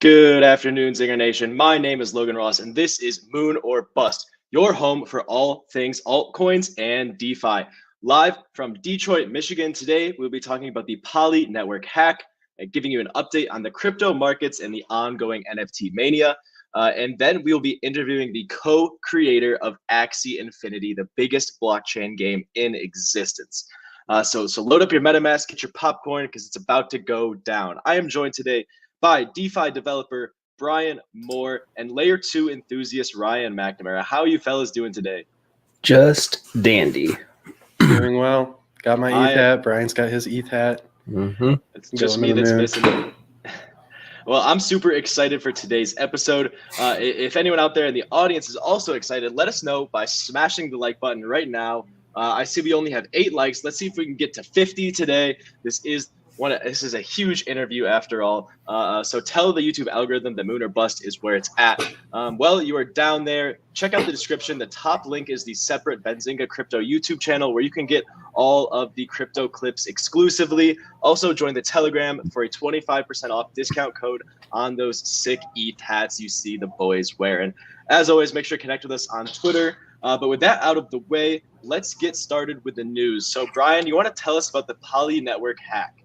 Good afternoon, Zinger Nation. My name is Logan Ross, and this is Moon or Bust, your home for all things altcoins and DeFi. Live from Detroit, Michigan, today we'll be talking about the PolyNetwork hack and giving you an update on the crypto markets and the ongoing NFT mania. And then we'll be interviewing the co-creator of Axie Infinity, the biggest blockchain game in existence. So load up your MetaMask, get your popcorn, because it's about to go down. I am joined today by DeFi developer Brian Moore and Layer 2 enthusiast Ryan McNamara. How are you fellas doing today? Just dandy. Doing well. Got my ETH hat. Brian's got his ETH hat. Mm-hmm. It's just me that's missing it. Well, I'm super excited for today's episode. If anyone out there in the audience is also excited, let us know by smashing the like button right now. I see we only have 8 likes. Let's see if we can get to 50 today. This is a huge interview after all. So tell the YouTube algorithm that Moon or Bust is where it's at. Well, you are down there. Check out the description. The top link is the separate Benzinga crypto YouTube channel where you can get all of the crypto clips exclusively. Also join the Telegram for a 25% off discount code on those sick ETH hats you see the boys wearing. As always, make sure to connect with us on Twitter. But with that out of the way, let's get started with the news. So Brian, you want to tell us about the PolyNetwork hack?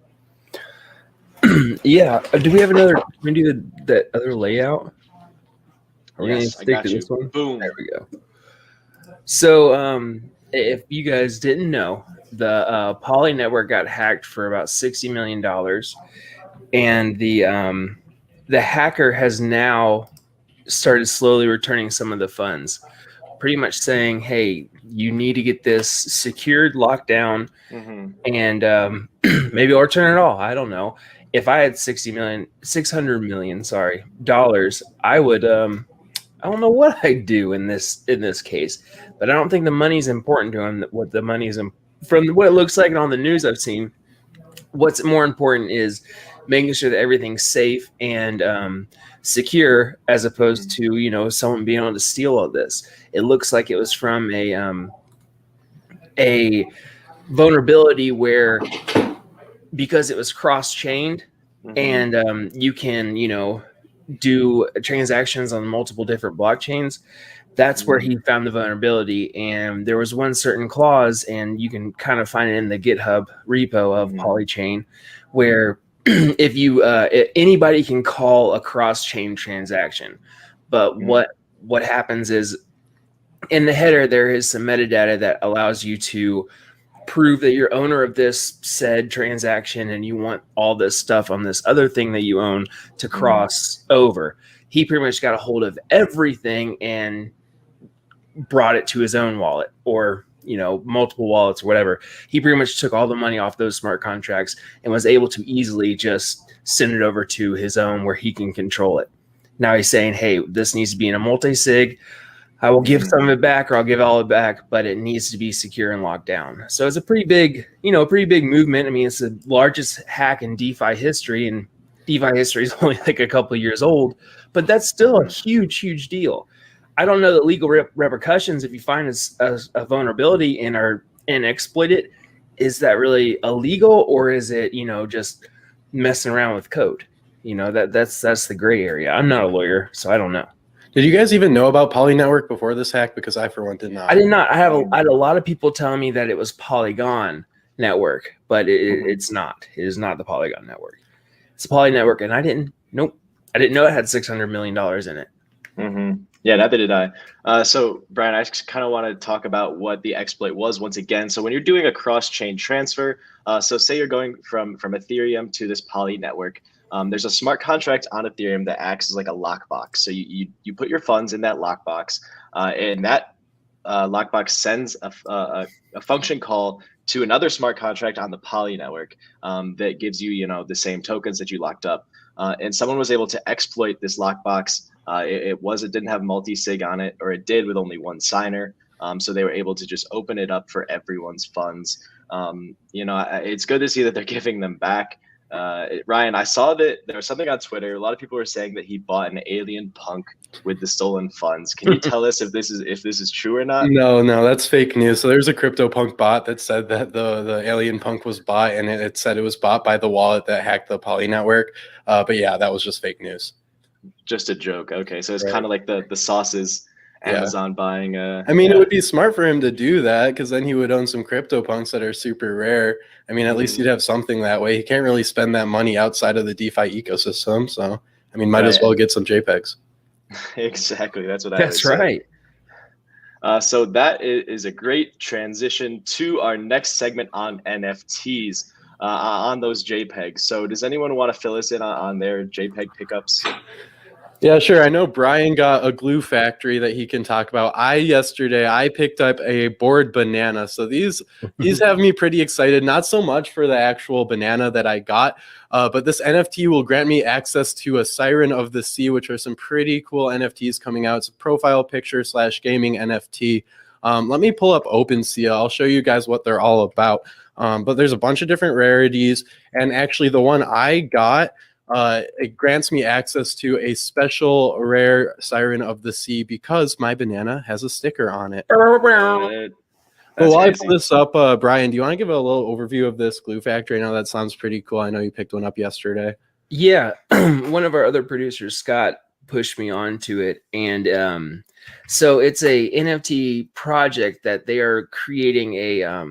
Yeah. Do we have another? Can we do that other layout? Are we Yes, going to stick to this one? Boom. There we go. So, if you guys didn't know, the PolyNetwork got hacked for about $60 million, and the hacker has now started slowly returning some of the funds, pretty much saying, "Hey, you need to get this secured, locked down, and maybe I'll return it all." I don't know. If I had $600 million, dollars, I would. I don't know what I'd do in this case, but I don't think the money's important to him. What the money is, from what it looks like on the news I've seen, what's more important is making sure that everything's safe and secure, as opposed to someone being able to steal all this. It looks like it was from a vulnerability where, because it was cross-chained and you can do transactions on multiple different blockchains, that's where he found the vulnerability. And there was one certain clause, and you can kind of find it in the GitHub repo of Polychain, where if you anybody can call a cross-chain transaction, but what happens is, in the header there is some metadata that allows you to prove that you're owner of this said transaction, and you want all this stuff on this other thing that you own to cross over. He pretty much got a hold of everything and brought it to his own wallet, or multiple wallets or whatever. He pretty much took all the money off those smart contracts and was able to easily just send it over to his own where he can control it. Now he's saying, hey, this needs to be in a multi-sig. I will give some of it back, or I'll give all of it back, but it needs to be secure and locked down. So it's a pretty big movement. I mean, it's the largest hack in DeFi history, and DeFi history is only like a couple of years old, but that's still a huge deal. I don't know the legal repercussions if you find a vulnerability and exploit it. is that really illegal, or is it, just messing around with code? That's the gray area. I'm not a lawyer, so I don't know. Did you guys even know about PolyNetwork before this hack? Because I, for one, did not. I did not. I had a lot of people telling me that it was Polygon Network, but it's not. It is not the Polygon Network. It's the Poly Network, and I didn't know it had $600 million in it. Mm-hmm. Yeah, neither did I. So, Brian, I just kind of want to talk about what the exploit was once again. So when you're doing a cross-chain transfer, so say you're going from Ethereum to this Poly network, there's a smart contract on Ethereum that acts as like a lockbox. So you put your funds in that lockbox, and that lockbox sends a function call to another smart contract on the Poly network that gives you, the same tokens that you locked up. And someone was able to exploit this lockbox. It didn't have multi-sig on it, or it did with only one signer. So they were able to just open it up for everyone's funds. It's good to see that they're giving them back. Ryan, I saw that there was something on Twitter. A lot of people were saying that he bought an alien punk with the stolen funds. Can you tell us if this is true or not? No, that's fake news. So there's a CryptoPunk bot that said that the alien punk was bought, and it said it was bought by the wallet that hacked the Poly network. But yeah, that was just fake news. Just a joke. Okay, so it's kind of like the sauces. Amazon buying it would be smart for him to do that, because then he would own some CryptoPunks that are super rare. At least he'd have something that way. He can't really spend that money outside of the DeFi ecosystem. So, might as well get some JPEGs. Exactly. That's what I That's right. So that is a great transition to our next segment on NFTs, on those JPEGs. So does anyone want to fill us in on their JPEG pickups? Yeah, sure. I know Brian got a glue factory that he can talk about. Yesterday I picked up a bored banana. So these have me pretty excited, not so much for the actual banana that I got, but this NFT will grant me access to a Siren of the Sea, which are some pretty cool NFTs coming out. It's a profile picture / gaming NFT. Let me pull up OpenSea. I'll show you guys what they're all about. But there's a bunch of different rarities, and actually the one I got, it grants me access to a special rare Siren of the Sea because my banana has a sticker on it. But while I pull this up, Brian, do you want to give a little overview of this glue factory? I know that sounds pretty cool. I know you picked one up yesterday. Yeah, one of our other producers, Scott, pushed me onto it, and so it's a NFT project that they are creating a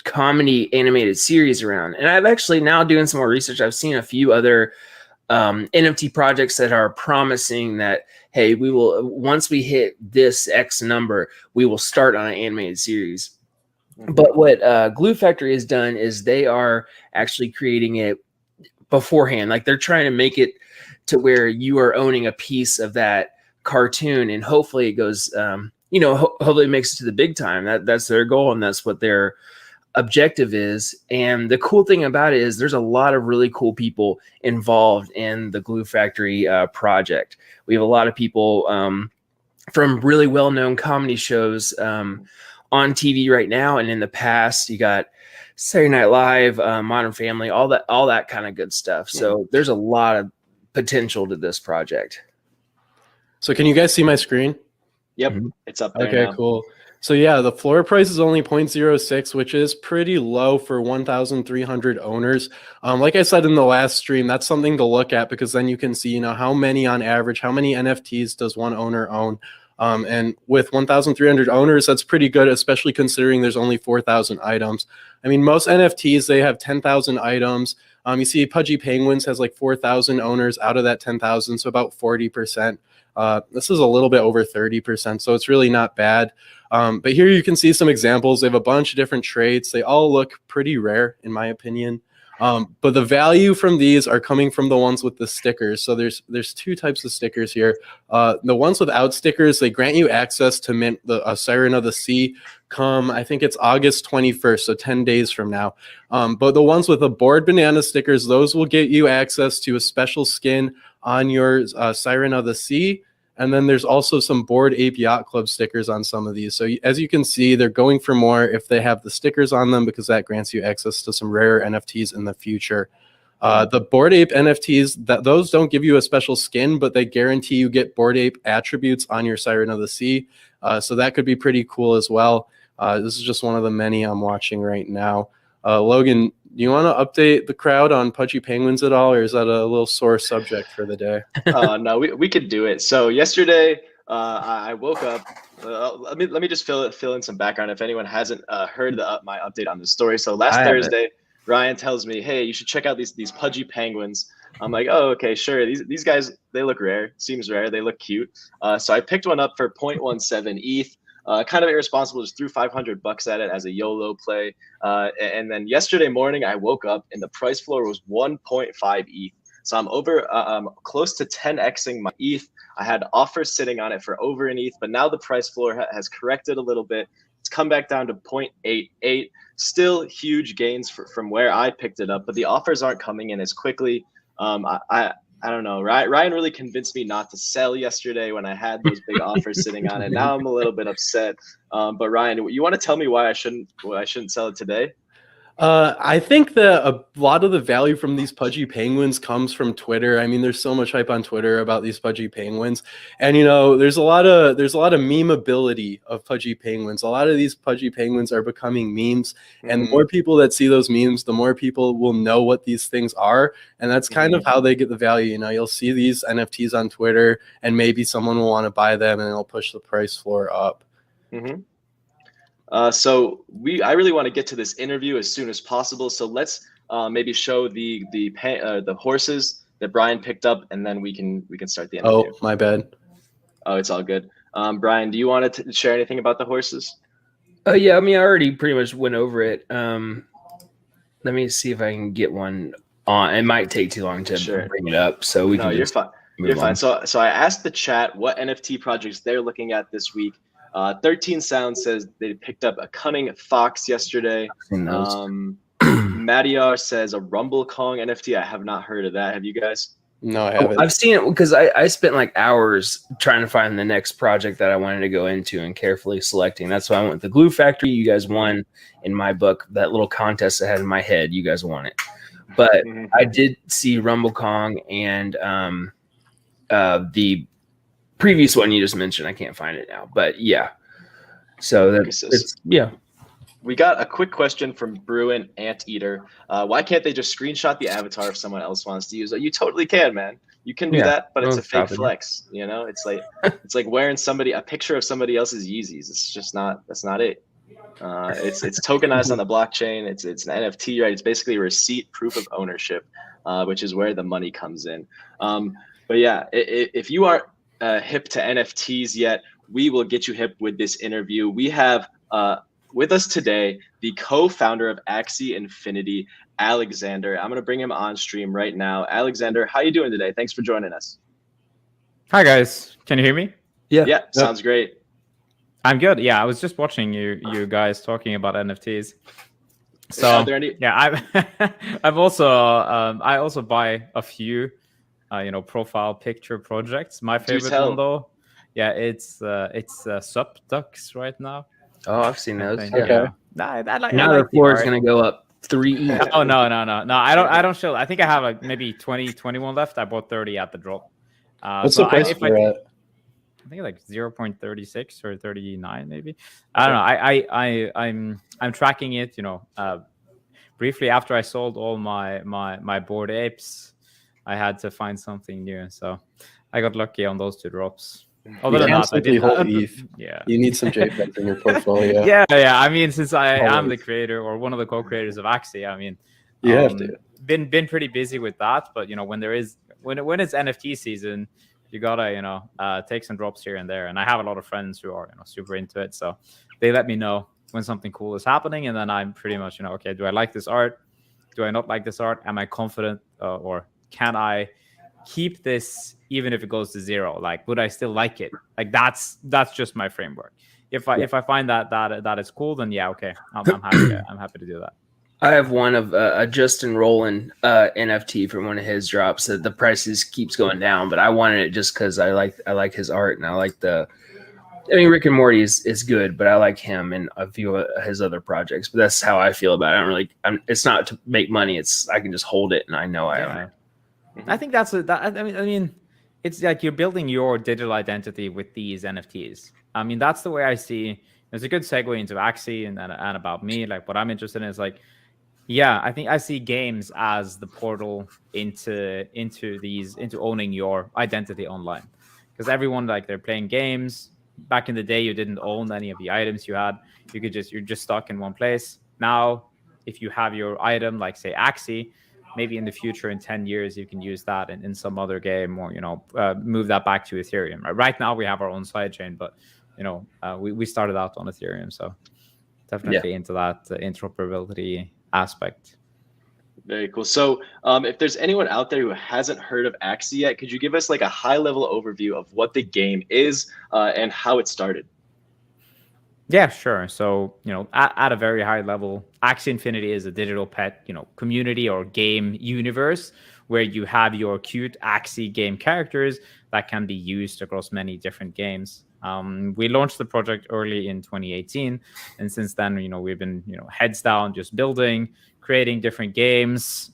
comedy animated series around. And I've actually now doing some more research. I've seen a few other NFT projects that are promising that, hey, we will, once we hit this X number, we will start on an animated series. But what Glue Factory has done is they are actually creating it beforehand. Like they're trying to make it to where you are owning a piece of that cartoon, and hopefully it goes, hopefully it makes it to the big time. That's their goal, and that's what their objective is. And the cool thing about it is there's a lot of really cool people involved in the Glue Factory project. We have a lot of people from really well-known comedy shows on TV right now, and in the past you got Saturday Night Live, Modern Family, all that kind of good stuff. So there's a lot of potential to this project. So can you guys see my screen? Yep, it's up there. Okay, cool. So yeah, the floor price is only 0.06, which is pretty low for 1,300 owners. Like I said in the last stream, that's something to look at, because then you can see, how many on average, how many NFTs does one owner own? And with 1,300 owners, that's pretty good, especially considering there's only 4,000 items. Most NFTs, they have 10,000 items. You see Pudgy Penguins has like 4,000 owners out of that 10,000, so about 40%. This is a little bit over 30%, so it's really not bad. But here you can see some examples. They have a bunch of different traits. They all look pretty rare, in my opinion. But the value from these are coming from the ones with the stickers. So there's two types of stickers here. The ones without stickers, they grant you access to mint a Siren of the Sea come, I think it's August 21st, so 10 days from now. But the ones with the bored banana stickers, those will get you access to a special skin on your Siren of the Sea. And then there's also some Bored Ape Yacht Club stickers on some of these. So as you can see, they're going for more if they have the stickers on them, because that grants you access to some rare NFTs in the future. The Bored Ape NFTs, those don't give you a special skin, but they guarantee you get Bored Ape attributes on your Siren of the Sea. So that could be pretty cool as well. This is just one of the many I'm watching right now. Logan, do you want to update the crowd on pudgy penguins at all, or is that a little sore subject for the day? No, we could do it. So yesterday, I woke up. Let me just fill in some background if anyone hasn't heard my update on the story. So last Thursday, Ryan tells me, "Hey, you should check out these pudgy penguins." I'm like, "Oh, okay, sure. These guys, they look rare. Seems rare. They look cute." So I picked one up for 0.17 ETH. Kind of irresponsible, just threw $500 at it as a YOLO play. And then yesterday morning, I woke up and the price floor was 1.5 ETH. So I'm over close to 10xing my ETH. I had offers sitting on it for over an ETH, but now the price floor has corrected a little bit. It's come back down to 0.88. Still huge gains from where I picked it up, but the offers aren't coming in as quickly. I don't know. Ryan really convinced me not to sell yesterday when I had those big offers sitting on it. Now I'm a little bit upset. But Ryan, you want to tell me why I shouldn't sell it today? I think that a lot of the value from these pudgy penguins comes from Twitter. I mean, there's so much hype on Twitter about these pudgy penguins, and there's a lot of memeability of pudgy penguins. A lot of these pudgy penguins are becoming memes, and the more people that see those memes, the more people will know what these things are, and that's kind of how they get the value. You'll see these NFTs on Twitter, and maybe someone will want to buy them, and it'll push the price floor up. So I really want to get to this interview as soon as possible. So let's maybe show the horses that Brian picked up, and then we can start the interview. Oh, my bad. Oh, it's all good. Brian, do you want to share anything about the horses? Yeah, I mean, I already pretty much went over it. Let me see if I can get one on. It might take too long to bring it up, so we can. No, you're fine. You're fine. So I asked the chat what NFT projects they're looking at this week. 13 Sounds says they picked up a Cunning Fox yesterday. Madiar says a Rumble Kong NFT. I have not heard of that. Have you guys? No, I haven't. I've seen it because I spent like hours trying to find the next project that I wanted to go into and carefully selecting. That's why I went with the Glue Factory. You guys won in my book. That little contest I had in my head, you guys won it. But I did see Rumble Kong and the previous one you just mentioned. I can't find it now, but yeah. So that's yeah. We got a quick question from Bruin Anteater. Why can't they just screenshot the avatar if someone else wants to use it? You totally can, man. You can do that, but it's a fake flex. It's like wearing a picture of somebody else's Yeezys. It's just not. That's not it. It's tokenized on the blockchain. It's an NFT, right? It's basically a receipt, proof of ownership, which is where the money comes in. But yeah, if you aren't hip to NFTs yet, we will get you hip with this interview. We have with us today the co-founder of Axie Infinity, Alexander. I'm going to bring him on stream right now. Alexander, how you doing today? Thanks for joining us. Hi guys, can you hear me? Yeah, sounds great. I'm good. Yeah, I was just watching you guys talking about NFTs. So are there any... yeah, I've also I also buy a few profile picture projects. My favorite one though, yeah, it's Subducks right now. Oh, I've seen those. Okay. Now the floor is going to go up 3 ETH. Oh no! I don't show. I think I have like maybe 21 left. I bought 30 at the drop. What's the price for it? I think like 0.36 or 39 maybe. I don't know. I'm tracking it. Briefly after I sold all my Bored Apes, I had to find something new. So I got lucky on those 2 drops. Other than that, I did ETH. Yeah, you need some JPEGs in your portfolio. yeah. I mean, since I am the creator or one of the co-creators of Axie, I mean, you have to. Been pretty busy with that. But when it's NFT season, you gotta take some drops here and there. And I have a lot of friends who are super into it, so they let me know when something cool is happening, and then I'm pretty much okay, do I like this art? Do I not like this art? Am I confident, or can I keep this even if it goes to 0? Like, would I still like it? Like, that's just my framework. If I find that is cool, then yeah, okay, I'm happy to do that. I have one of a Justin Rowland NFT from one of his drops that the prices keeps going down, but I wanted it just because I like his art, and I like Rick and Morty is good, but I like him and a few of his other projects. But that's how I feel about it. It's not to make money. I can just hold it, and I know I own it. I think I mean, it's like you're building your digital identity with these NFTs. I mean, that's the way I see. There's a good segue into Axie and about me. Like, what I'm interested in is like, Yeah, I think I see games as the portal into owning your identity online, because everyone, like, they're playing games. Back in the day, you didn't own any of the items you had. You're just stuck in one place. Now, if you have your item, like say Axie, maybe in the future, in 10 years, you can use that in some other game, or move that back to Ethereum. Right now, we have our own sidechain, but we started out on Ethereum, so definitely into that interoperability aspect. Very cool. So if there's anyone out there who hasn't heard of Axie yet, could you give us like a high level overview of what the game is and how it started? Yeah, sure. So, at a very high level, Axie Infinity is a digital pet, community or game universe where you have your cute Axie game characters that can be used across many different games. We launched the project early in 2018, and since then, we've been, heads down, just building, creating different games.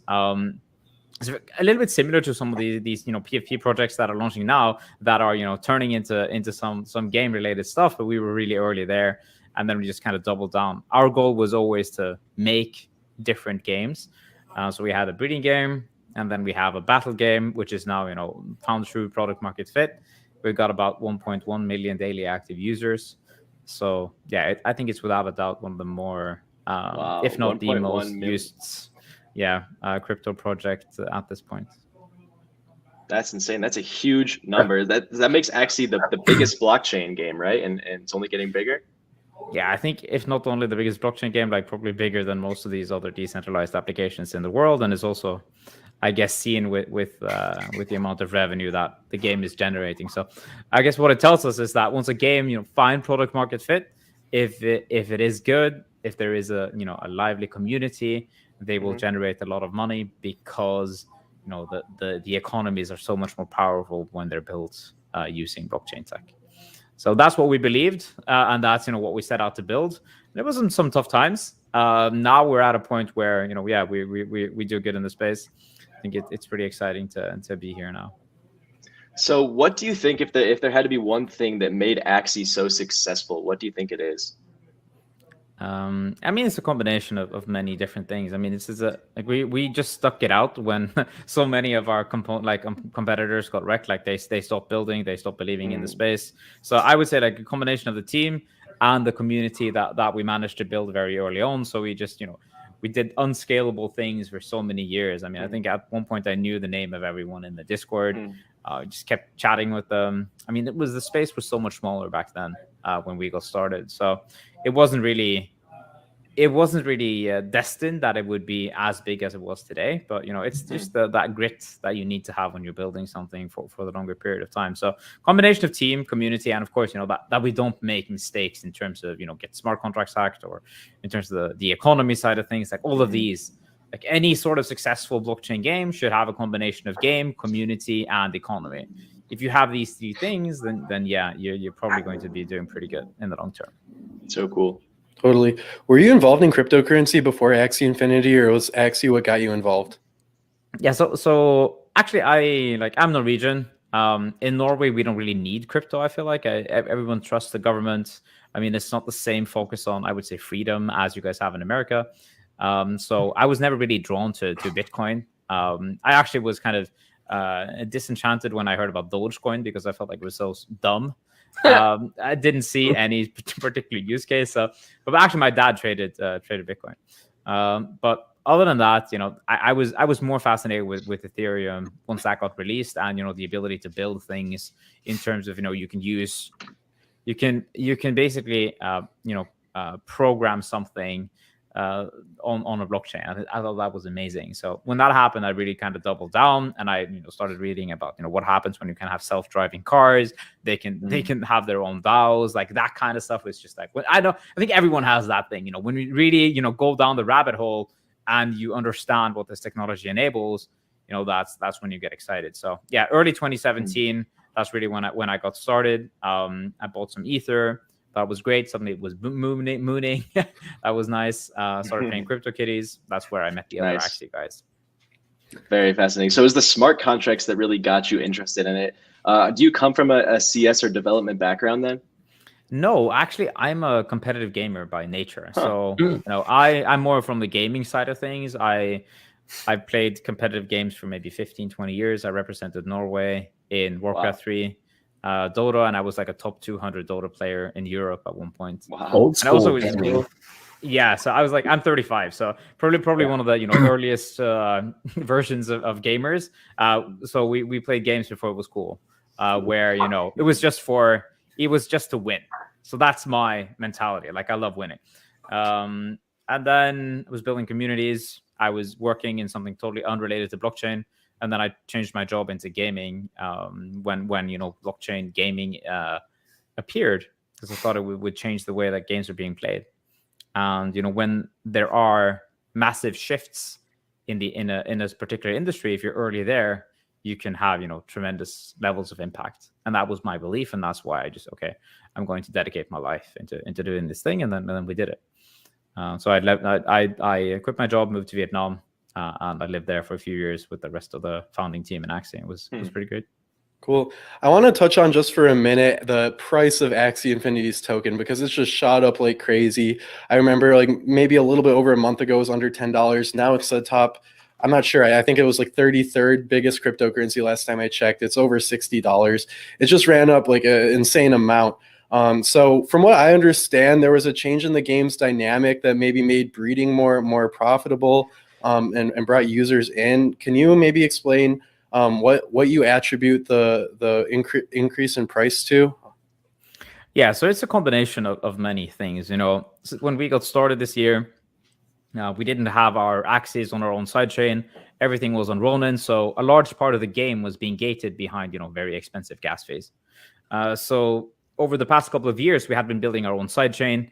It's a little bit similar to some of these PFP projects that are launching now that are turning into some game related stuff, but we were really early there, and then we just kind of doubled down. Our goal was always to make different games, so we had a breeding game, and then we have a battle game, which is now found through product market fit. We've got about 1.1 million daily active users, so yeah, I think it's without a doubt one of the more if not the most used crypto project at this point. That's insane. That's a huge number. That makes Axie the biggest blockchain game, right? And it's only getting bigger. Yeah, I think if not only the biggest blockchain game, like probably bigger than most of these other decentralized applications in the world, and is also, I guess, seen with the amount of revenue that the game is generating. So I guess what it tells us is that once a game find product market fit, if it is good, if there is a lively community, they will generate a lot of money, because the economies are so much more powerful when they're built using blockchain tech. So that's what we believed, and that's what we set out to build. There was some tough times. Now we're at a point where we do good in the space. I think it's pretty exciting to be here now. So what do you think, if there had to be one thing that made Axie so successful, what do you think it is? I mean, it's a combination of many different things. I mean, this is we just stuck it out when so many of our competitors got wrecked. Like they stopped building, they stopped believing in the space. So I would say like a combination of the team and the community that we managed to build very early on. So we just we did unscalable things for so many years. I mean, I think at one point I knew the name of everyone in the Discord. Just kept chatting with them. I mean, the space was so much smaller back then when we got started. So it wasn't really destined that it would be as big as it was today. But it's just that grit that you need to have when you're building something for the longer period of time. So combination of team, community, and of course that we don't make mistakes in terms of get smart contracts hacked, or in terms of the economy side of things. Like all of these, like any sort of successful blockchain game should have a combination of game, community, and economy. If you have these three things, then yeah, you're probably going to be doing pretty good in the long term. So cool. Totally. Were you involved in cryptocurrency before Axie Infinity, or was Axie what got you involved? Yeah, so actually I'm Norwegian. In Norway, we don't really need crypto. I feel like everyone trusts the government. I mean, it's not the same focus on, I would say, freedom as you guys have in America. So I was never really drawn to Bitcoin. I actually was kind of disenchanted when I heard about Dogecoin, because I felt like it was so dumb. I didn't see any particular use case. But actually, my dad traded Bitcoin. But other than that, I was more fascinated with Ethereum once that got released, and the ability to build things in terms of you can basically program something on a blockchain. I thought that was amazing. So when that happened, I really kind of doubled down, and I started reading about what happens when you can have self-driving cars. They can have their own DAOs, like that kind of stuff. Is just like, I think everyone has that thing. When we really go down the rabbit hole and you understand what this technology enables, that's when you get excited. So yeah, early 2017. That's really when I got started. I bought some Ether. That was great. Suddenly it was mooning. That was nice. Started playing CryptoKitties. That's where I met the other Axie guys. Very fascinating. So it was the smart contracts that really got you interested in it. Do you come from a CS or development background then? No, actually, I'm a competitive gamer by nature. Huh. So, I'm more from the gaming side of things. I've played competitive games for maybe 15, 20 years. I represented Norway in Warcraft 3, Dota, and I was like a top 200 Dota player in Europe at one point. Wow. Old And I also school. was, gaming. yeah, so I was like, I'm 35, so probably one of the earliest versions of gamers. So we played games before it was cool, where it was just to win. So that's my mentality. Like I love winning. And then I was building communities. I was working in something totally unrelated to blockchain, and then I changed my job into gaming when blockchain gaming appeared, because I thought it would change the way that games are being played. And when there are massive shifts in a particular industry, if you're early there, you can have tremendous levels of impact. And that was my belief, and that's why I just I'm going to dedicate my life into doing this thing, and then we did it. So I quit my job, moved to Vietnam, and I lived there for a few years with the rest of the founding team in Axie. It was pretty good. Cool. I want to touch on just for a minute the price of Axie Infinity's token, because it's just shot up like crazy. I remember like maybe a little bit over a month ago it was under $10. Now it's the top, I'm not sure. I think it was like 33rd biggest cryptocurrency last time I checked. It's over $60. It just ran up like an insane amount. So from what I understand, there was a change in the game's dynamic that maybe made breeding more profitable and brought users in. Can you maybe explain what you attribute the increase in price to? Yeah, so it's a combination of many things. So when we got started this year, we didn't have our Axies on our own sidechain. Everything was on Ronin, so a large part of the game was being gated behind very expensive gas fees. So over the past couple of years, we had been building our own sidechain,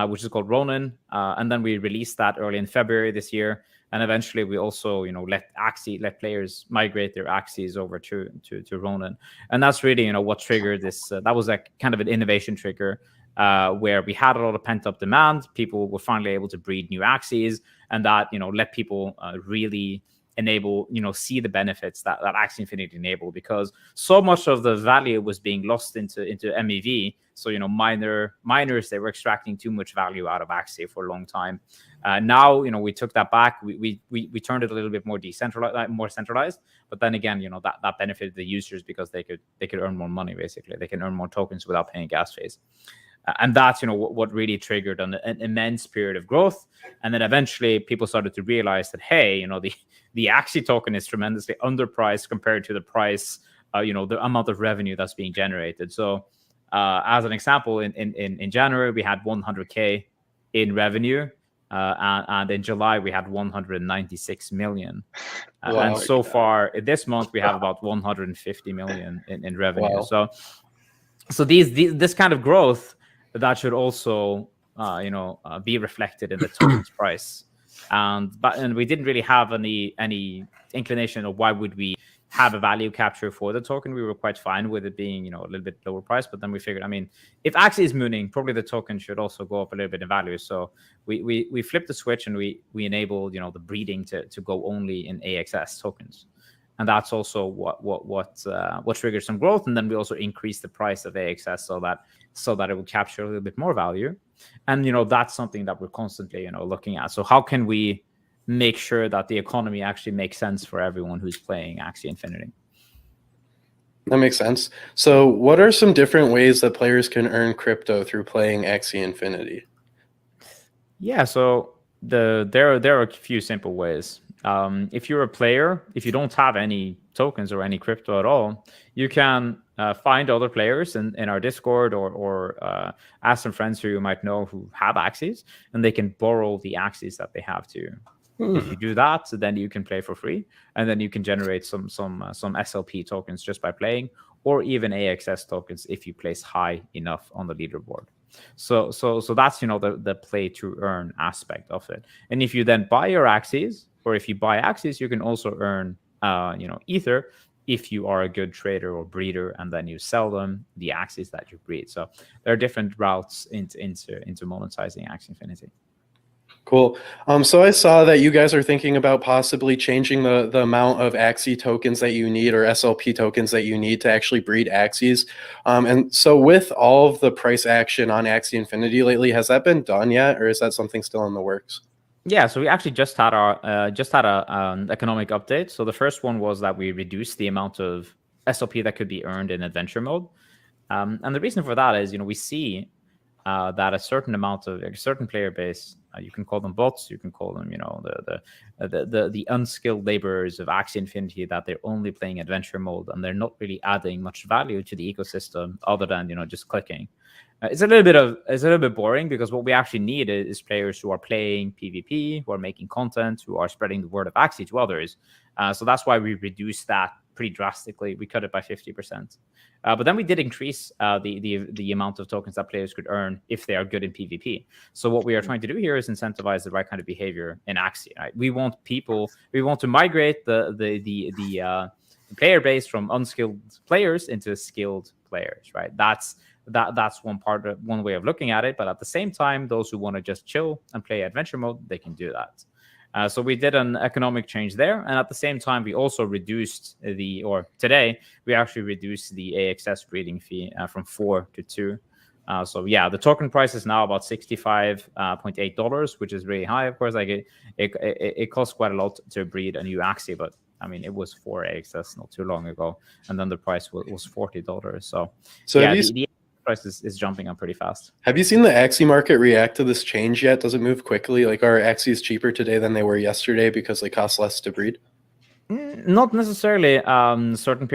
which is called Ronin, and then we released that early in February this year. And eventually, we also, let players migrate their Axies over to Ronin, and that's really, what triggered this. That was like kind of an innovation trigger, where we had a lot of pent up demand. People were finally able to breed new Axies, and that let people really enable, see the benefits that Axie Infinity enabled, because so much of the value was being lost into MEV. So, miners, they were extracting too much value out of Axie for a long time. Now, we took that back. We turned it a little bit more decentralized, more centralized. But then again, that benefited the users, because they could earn more money, basically. They can earn more tokens without paying gas fees. And that's, what really triggered an immense period of growth. And then eventually people started to realize that, hey, the Axie token is tremendously underpriced compared to the price, the amount of revenue that's being generated. So as an example, in January, we had 100K in revenue. And in July, we had 196 million. Wow. And so far this month, we have about 150 million in revenue. Wow. So this kind of growth, that should also be reflected in the token's price. And we didn't really have any inclination of why would we have a value capture for the token. We were quite fine with it being a little bit lower price, but then we figured, if Axie is mooning, probably the token should also go up a little bit in value. So we flipped the switch, and we enabled the breeding to go only in AXS tokens. And that's also what triggered some growth. And then we also increased the price of AXS so that it would capture a little bit more value. And that's something that we're constantly looking at. So how can we make sure that the economy actually makes sense for everyone who's playing Axie Infinity? That makes sense. So what are some different ways that players can earn crypto through playing Axie Infinity? Yeah, so there are a few simple ways. If you're a player, if you don't have any tokens or any crypto at all, you can find other players in our Discord, or ask some friends who you might know who have Axies, and they can borrow the Axies that they have too. If you do that, so then you can play for free, and then you can generate some SLP tokens just by playing, or even AXS tokens if you place high enough on the leaderboard. So that's the play to earn aspect of it. And if you then buy your Axies, or if you buy Axies, you can also earn Ether if you are a good trader or breeder, and then you sell them the Axies that you breed. So there are different routes into monetizing Axie Infinity. Cool. So I saw that you guys are thinking about possibly changing the amount of Axie tokens that you need, or SLP tokens that you need to actually breed Axies. And so with all of the price action on Axie Infinity lately, has that been done yet, or is that something still in the works? Yeah, so we actually just had a economic update. So the first one was that we reduced the amount of SLP that could be earned in adventure mode, and the reason for that is, we see that a certain player base, you can call them bots, you can call them, the unskilled laborers of Axie Infinity, that they're only playing adventure mode and they're not really adding much value to the ecosystem other than just clicking. It's a little bit boring, because what we actually need is players who are playing PvP, who are making content, who are spreading the word of Axie to others. So that's why we reduced that pretty drastically. We cut it by 50%. But then we did increase the amount of tokens that players could earn if they are good in PvP. So what we are trying to do here is incentivize the right kind of behavior in Axie. Right? We want to migrate the player base from unskilled players into skilled players. Right? That's one way of looking at it. But at the same time, those who want to just chill and play adventure mode, they can do that. So we did an economic change there, and at the same time, we also reduced today we actually reduced the AXS breeding fee from 4 to 2. So yeah, the token price is now about $65.8, which is really high. Of course, like it costs quite a lot to breed a new Axie, but I mean, it was 4 AXS not too long ago, and then the price was $40. So yeah, the price is jumping up pretty fast. Have you seen the Axie market react to this change yet? Does it move quickly? Like, are Axies cheaper today than they were yesterday because they cost less to breed? Not necessarily a certain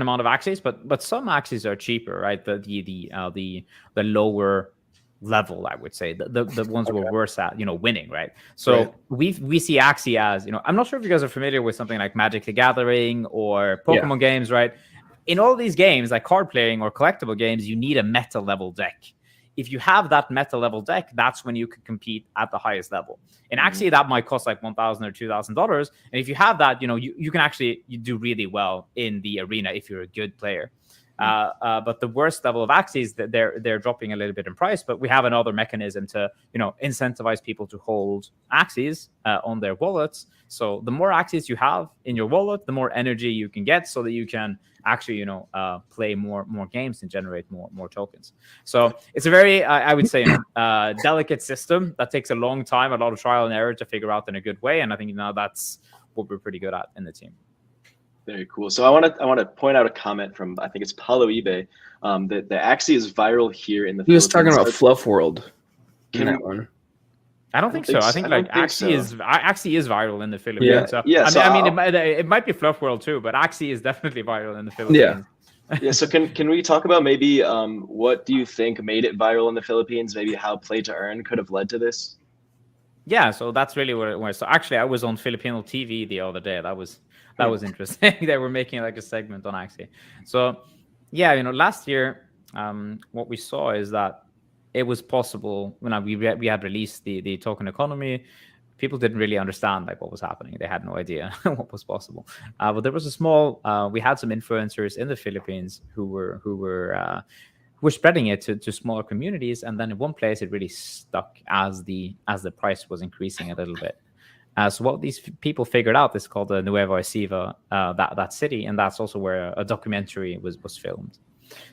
amount of Axies, but some Axies are cheaper, right? The lower level, I would say, the ones who are worse at winning, right? So we see Axie as, I'm not sure if you guys are familiar with something like Magic the Gathering or Pokemon games, right? In all these games, like card playing or collectible games, you need a meta level deck. If you have that meta level deck, that's when you can compete at the highest level. And actually, that might cost like $1,000 or $2,000. And if you have that, you can actually do really well in the arena if you're a good player. But the worst level of Axies, they're dropping a little bit in price. But we have another mechanism to incentivize people to hold Axies on their wallets. So the more Axies you have in your wallet, the more energy you can get, so that you can actually play more games and generate more tokens. So it's a very I would say delicate system that takes a long time, a lot of trial and error to figure out in a good way. And I think that's what we're pretty good at in the team. Very cool. So I want to point out a comment from, I think it's Paulo Ibe, that the Axie is viral here in the Philippines. He was talking about Fluff World in that one. I don't think so. I think Axie is viral in the Philippines. It might be Fluff World too, but Axie is definitely viral in the Philippines. Yeah. So can we talk about maybe what do you think made it viral in the Philippines? Maybe how play to earn could have led to this? Yeah, so that's really what it was. So actually, I was on Filipino TV the other day. That was interesting. They were making like a segment on Axie. So yeah, last year, what we saw is that it was possible when we had released the token economy. People didn't really understand like what was happening. They had no idea what was possible. But there was we had some influencers in the Philippines who were spreading it to smaller communities, and then in one place it really stuck as the price was increasing a little bit. So what these people figured out is called the Nueva Ecija, that city, and that's also where a documentary was filmed.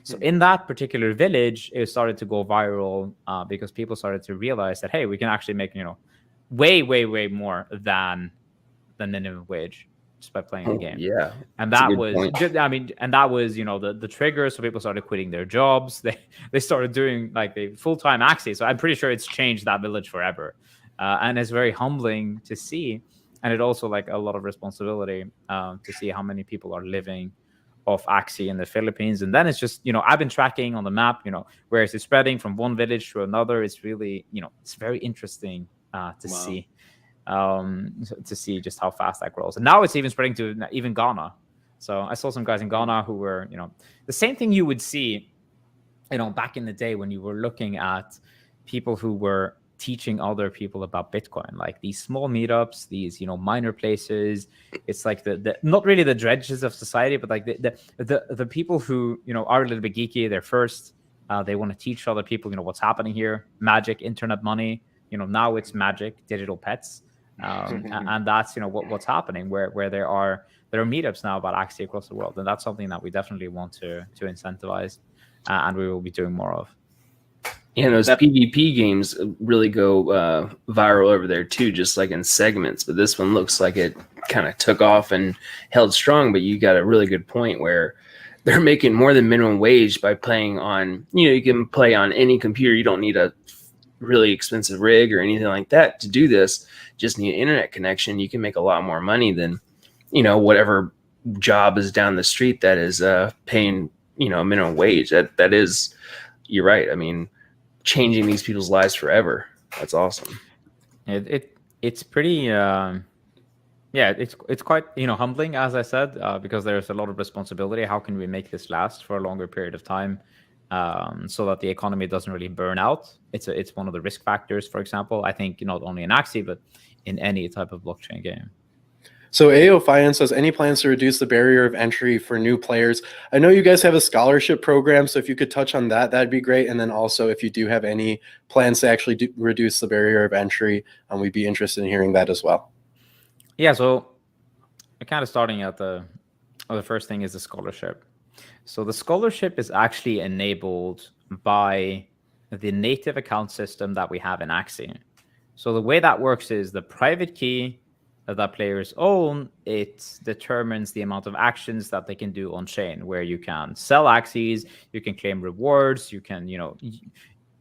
So in that particular village, it started to go viral because people started to realize that, hey, we can actually make way more than the minimum wage just by playing the game. Yeah, and that was the trigger. So people started quitting their jobs. They started doing like the full-time Axie. So I'm pretty sure it's changed that village forever, and it's very humbling to see. And it also like a lot of responsibility to see how many people are living off Axie in the Philippines. And then it's just, I've been tracking on the map, where it's spreading from one village to another. It's really, it's very interesting to see just how fast that grows. And now it's even spreading to even Ghana. So I saw some guys in Ghana who were, the same thing you would see, back in the day when you were looking at people who were teaching other people about Bitcoin, like these small meetups, these minor places. It's like the not really the dredges of society, but like the people who are a little bit geeky. They're first. They want to teach other people what's happening here. Magic, internet money. now it's Magic, digital pets. And that's what's happening, where there are meetups now about Axie across the world, and that's something that we definitely want to incentivize, and we will be doing more of. Yeah, those PvP games really go viral over there too, just like in segments. But this one looks like it kind of took off and held strong. But you got a really good point where they're making more than minimum wage by playing on, you can play on any computer. You don't need a really expensive rig or anything like that to do this. Just need an internet connection. You can make a lot more money than, whatever job is down the street that is paying, minimum wage. That is, you're right. I mean, changing these people's lives forever. That's awesome. It's pretty it's quite humbling, as I said, because there's a lot of responsibility. How can we make this last for a longer period of time, so that the economy doesn't really burn out? It's one of the risk factors, for example. I think not only in Axie but in any type of blockchain game. So AO Finance says, any plans to reduce the barrier of entry for new players? I know you guys have a scholarship program, so if you could touch on that, that'd be great. And then also, if you do have any plans to actually reduce the barrier of entry, we'd be interested in hearing that as well. Yeah, so kind of starting at the first thing is the scholarship. So the scholarship is actually enabled by the native account system that we have in Axie. So the way that works is the private key that players own, it determines the amount of actions that they can do on chain, where you can sell Axies, you can claim rewards, you can,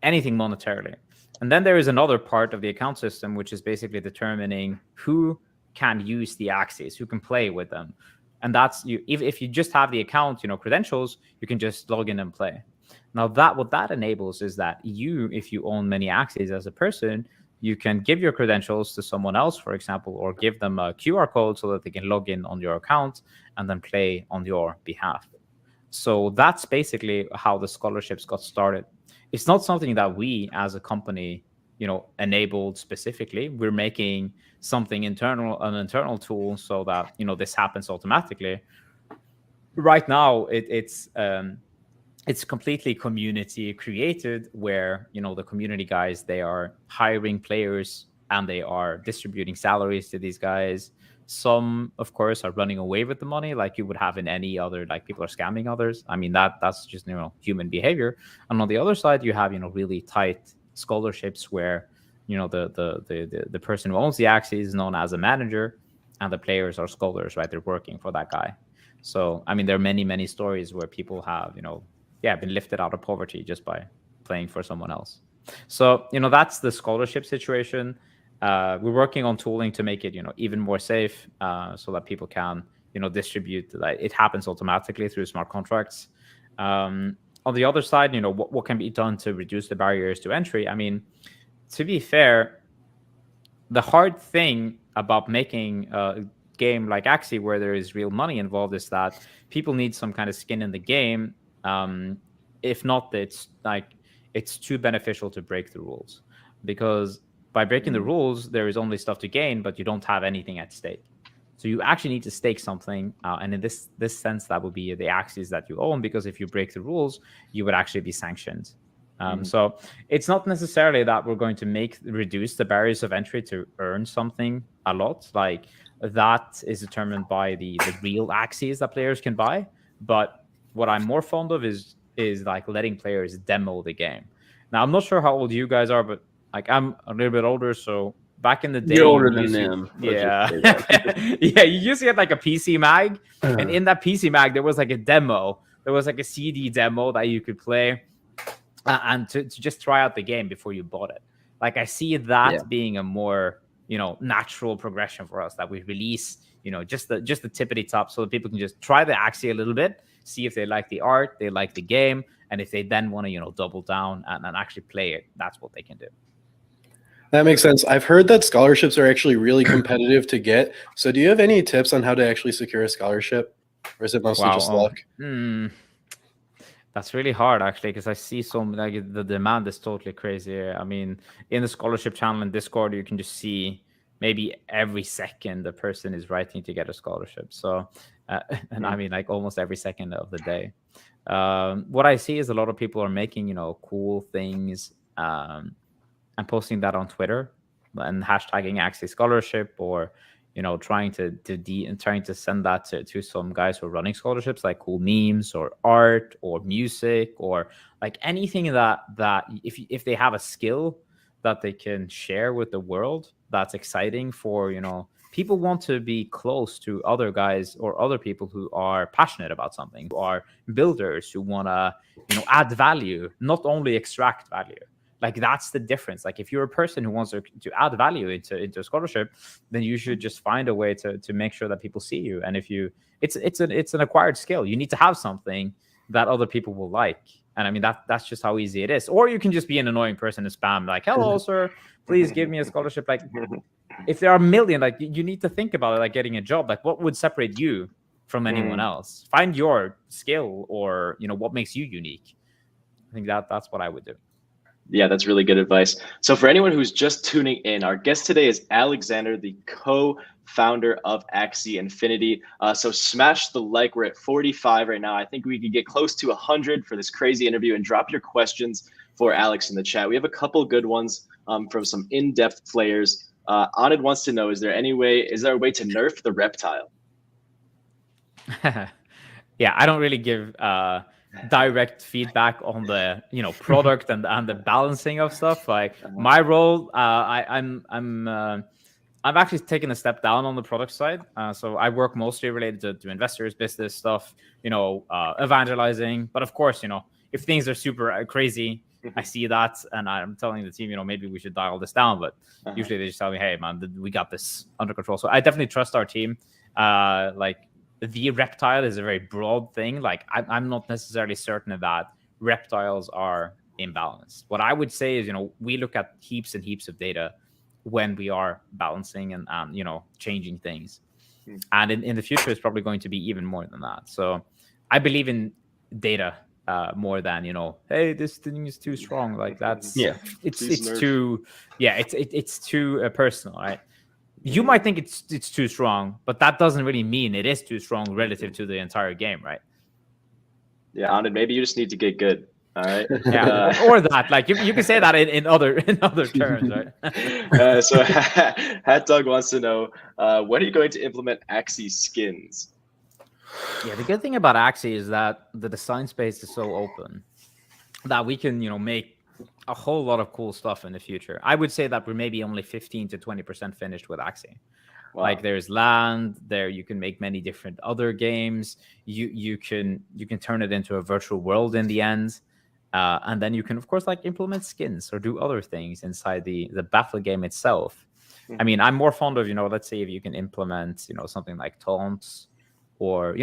anything monetarily. And then there is another part of the account system, which is basically determining who can use the Axies, who can play with them. And that's if you just have the account, credentials, you can just log in and play. Now what that enables is that if you own many Axies as a person, you can give your credentials to someone else, for example, or give them a QR code so that they can log in on your account and then play on your behalf. So that's basically how the scholarships got started. It's not something that we as a company, enabled specifically. We're making something an internal tool so that, this happens automatically. Right now, it's completely community created, where the community guys, they are hiring players and they are distributing salaries to these guys. Some, of course, are running away with the money, like you would have in any other, like people are scamming others. I mean, that's just human behavior. And on the other side, you have really tight scholarships where the person who owns the Axie is known as a manager, and the players are scholars, right? They're working for that guy. So I mean, there are many stories where people have been lifted out of poverty just by playing for someone else. So, that's the scholarship situation. We're working on tooling to make it, even more safe, so that people can, distribute. It happens automatically through smart contracts. On the other side, what can be done to reduce the barriers to entry? I mean, to be fair, the hard thing about making a game like Axie, where there is real money involved, is that people need some kind of skin in the game. If not, it's too beneficial to break the rules, because by breaking the rules, there is only stuff to gain, but you don't have anything at stake. So you actually need to stake something, and in this sense, that would be the Axies that you own, because if you break the rules, you would actually be sanctioned. So it's not necessarily that we're going to reduce the barriers of entry to earn something a lot. Like, that is determined by the real Axies that players can buy. But what I'm more fond of is like letting players demo the game. Now, I'm not sure how old you guys are, but like I'm a little bit older, so back in the day, you're older than them. Yeah. Yeah, you used to get like a PC mag, and in that PC mag there was like a demo. There was like a CD demo that you could play, and to just try out the game before you bought it. Like, I see that being a more natural progression for us, that we release just the tippity top, so that people can just try the Axie a little bit, see if they like the art, they like the game, and if they then want to double down and actually play it, that's what they can do. That makes sense. I've heard that scholarships are actually really competitive to get. So do you have any tips on how to actually secure a scholarship, or is it mostly just luck? That's really hard, actually, because I see the demand is totally crazy. I mean, in the scholarship channel in Discord, you can just see maybe every second the person is writing to get a scholarship. So, and I mean, like almost every second of the day. What I see is a lot of people are making, cool things. and posting that on Twitter and hashtagging Axie scholarship, or trying to send that to some guys who are running scholarships, like cool memes or art or music or like anything that if they have a skill that they can share with the world, that's exciting for people want to be close to other guys or other people who are passionate about something, who are builders, who want to add value, not only extract value. Like that's the difference. Like if you're a person who wants to add value into a scholarship, then you should just find a way to make sure that people see you. And if you, it's an acquired skill. You need to have something that other people will like. And I mean that's just how easy it is. Or you can just be an annoying person and spam like, "Hello, sir, please give me a scholarship." Like if there are a million, like you need to think about it, like getting a job. Like what would separate you from anyone else? Find your skill, or what makes you unique. I think that's what I would do. Yeah, that's really good advice. So for anyone who's just tuning in, our guest today is Alexander, the co-founder of Axie Infinity. So smash the like. We're at 45 right now. I think we could get close to 100 for this crazy interview, and drop your questions for Alex in the chat. We have a couple good ones from some in-depth players. Anand wants to know, is there a way to nerf the reptile? Yeah, I don't really give direct feedback on the product and the balancing of stuff. Like my role, I've actually taken a step down on the product side. So I work mostly related to investors, business stuff, evangelizing. But of course, if things are super crazy, I see that, and I'm telling the team, maybe we should dial this down. But usually they just tell me, "Hey, man, we got this under control." So I definitely trust our team. The reptile is a very broad thing. Like I'm not necessarily certain that reptiles are imbalanced. What I would say is, we look at heaps and heaps of data when we are balancing and changing things. And in the future, it's probably going to be even more than that. So I believe in data more than hey, this thing is too strong. Like that's it's too personal, right? You might think it's too strong, but that doesn't really mean it is too strong relative to the entire game, right? Yeah, Anand, maybe you just need to get good. All right. Yeah, or that. Like you can say that in other terms, right? So Hat Dog wants to know, when are you going to implement Axie skins? Yeah, the good thing about Axie is that the design space is so open that we can make a whole lot of cool stuff in the future. I would say that we're maybe only 15 to 20% finished with Axie. Wow. Like there's land there, you can make many different other games. You can turn it into a virtual world in the end, and then you can of course like implement skins or do other things inside the battle game itself. I mean, I'm more fond of let's say if you can implement something like taunts. Or,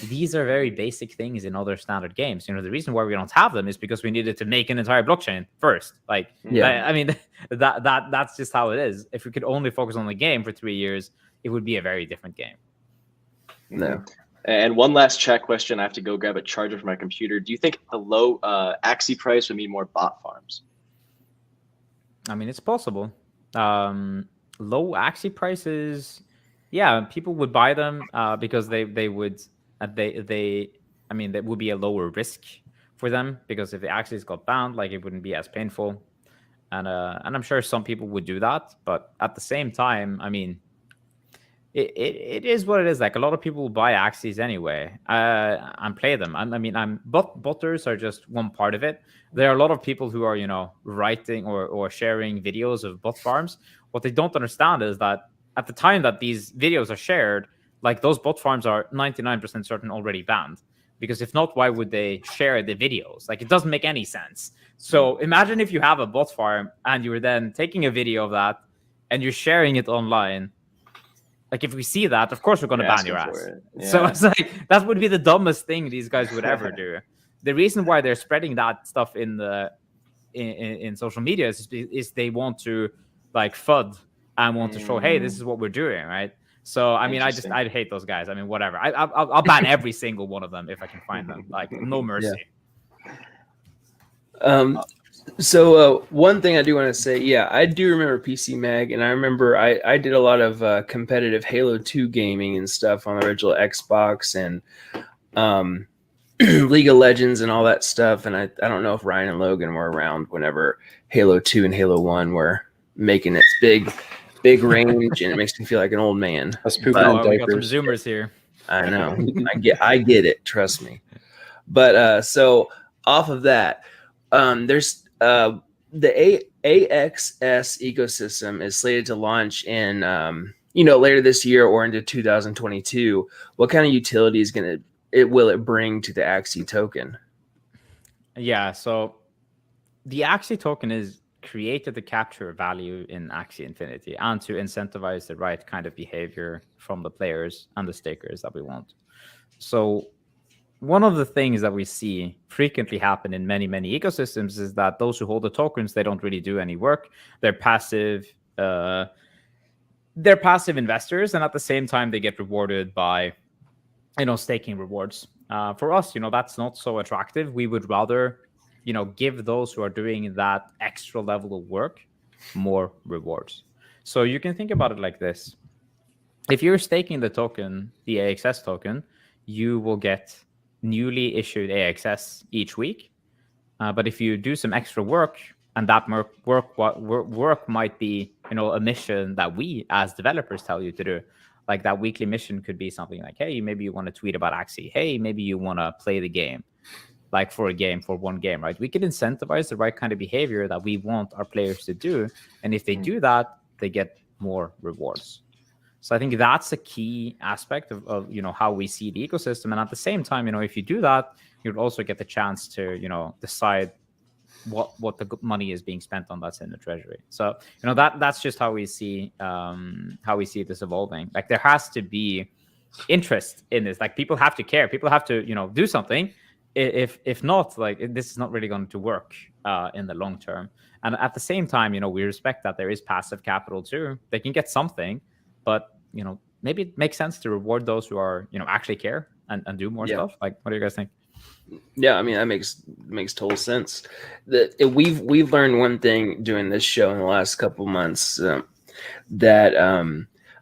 these are very basic things in other standard games. The reason why we don't have them is because we needed to make an entire blockchain first. Like, I mean, that's just how it is. If we could only focus on the game for 3 years, it would be a very different game. No. And one last chat question. I have to go grab a charger for my computer. Do you think a low Axie price would mean more bot farms? I mean, it's possible. Low Axie prices... Yeah, people would buy them because they would that would be a lower risk for them, because if the Axies got banned, like it wouldn't be as painful, and I'm sure some people would do that. But at the same time, I mean, it is what it is. Like a lot of people will buy Axies anyway and play them. Botters are just one part of it. There are a lot of people who are writing or sharing videos of bot farms. What they don't understand is that at the time that these videos are shared, like those bot farms are 99% certain already banned. Because if not, why would they share the videos? Like it doesn't make any sense. So imagine if you have a bot farm and you were then taking a video of that and you're sharing it online. Like if we see that, of course we're going to ban your ass. Yeah. So it's like that would be the dumbest thing these guys would ever do. The reason why they're spreading that stuff in social media is they want to like FUD. I want to show, hey, this is what we're doing, right? So, I mean, I hate those guys. I mean, whatever. I'll ban every single one of them if I can find them. Like, no mercy. Yeah. So one thing I do want to say, I do remember PC Mag, and I remember I did a lot of competitive Halo 2 gaming and stuff on the original Xbox, and League of Legends and all that stuff. And I don't know if Ryan and Logan were around whenever Halo 2 and Halo 1 were making its big range, and it makes me feel like an old man. That's pooping But- on we got some diapers. Zoomers here. I know. I get it. Trust me. But so off of that, there's the AXS ecosystem is slated to launch in later this year or into 2022. What kind of utility is will it bring to the Axie token? Yeah, so the Axie token is created to capture value in Axie Infinity and to incentivize the right kind of behavior from the players and the stakers that we want. So one of the things that we see frequently happen in many ecosystems is that those who hold the tokens, they don't really do any work. They're passive investors, and at the same time they get rewarded by staking rewards. For us, that's not so attractive. We would rather give those who are doing that extra level of work more rewards. So you can think about it like this. If you're staking the token, the AXS token, you will get newly issued AXS each week. But if you do some extra work, and that work might be a mission that we as developers tell you to do. Like that weekly mission could be something like, hey, maybe you want to tweet about Axie. Hey, maybe you want to play the game. Like for one game, right? We could incentivize the right kind of behavior that we want our players to do. And if they do that, they get more rewards. So I think that's a key aspect of how we see the ecosystem. And at the same time, if you do that, you'll also get the chance to, decide what the money is being spent on that's in the treasury. So, that's just how we see this evolving. Like there has to be interest in this. Like people have to care. People have to, do something. If not, like this is not really going to work in the long term. And at the same time, we respect that there is passive capital too. They can get something, but maybe it makes sense to reward those who are actually care and do more stuff. Like, what do you guys think? Yeah, I mean that makes total sense. We've learned one thing doing this show in the last couple months, that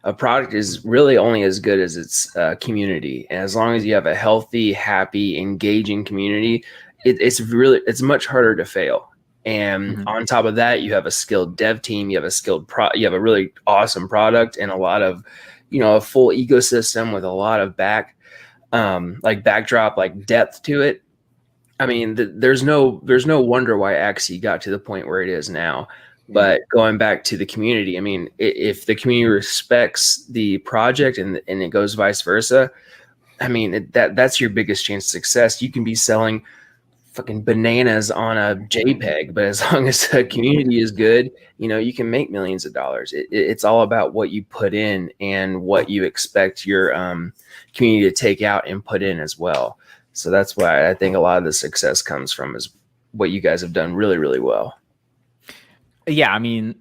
a product is really only as good as its community. And as long as you have a healthy, happy, engaging community, it's much harder to fail. And on top of that, you have a skilled dev team, you have you have a really awesome product and a lot of, a full ecosystem with a lot of backdrop, like depth to it. I mean, there's no wonder why Axie got to the point where it is now. But going back to the community, I mean, if the community respects the project and it goes vice versa, I mean, that's your biggest chance of success. You can be selling fucking bananas on a JPEG, but as long as the community is good, you can make millions of dollars. It's all about what you put in and what you expect your community to take out and put in as well. So that's why I think a lot of the success comes from is what you guys have done really, really well. Yeah, I mean,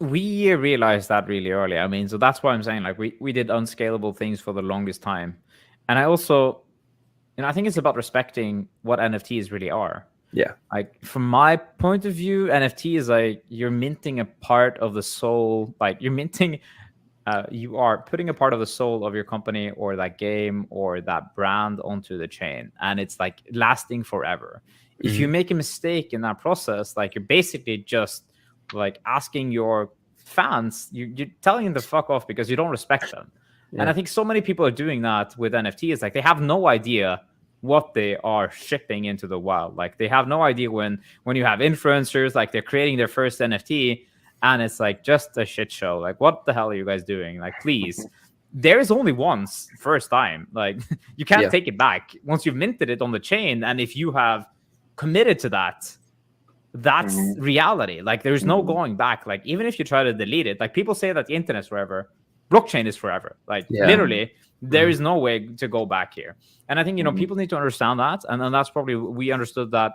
we realized that really early. I mean, so that's why I'm saying like we did unscalable things for the longest time. And I also, I think it's about respecting what NFTs really are. Yeah. Like from my point of view, NFT is like you're minting a part of the soul. Like you're minting, you are putting a part of the soul of your company or that game or that brand onto the chain. And it's like lasting forever. If you make a mistake in that process, like you're basically just like asking your fans, you're telling them to fuck off because you don't respect them. Yeah. And I think so many people are doing that with NFTs. Like they have no idea what they are shipping into the wild. Like they have no idea when you have influencers, like they're creating their first NFT and it's like just a shit show. Like, what the hell are you guys doing? Like, please, there is only once first time. Like you can't take it back once you've minted it on the chain. And if you have committed to that, that's reality. Like there's no going back. Like even if you try to delete it, like people say that the internet's forever, blockchain is forever. Like literally there is no way to go back here. And I think people need to understand that, and that's probably, we understood that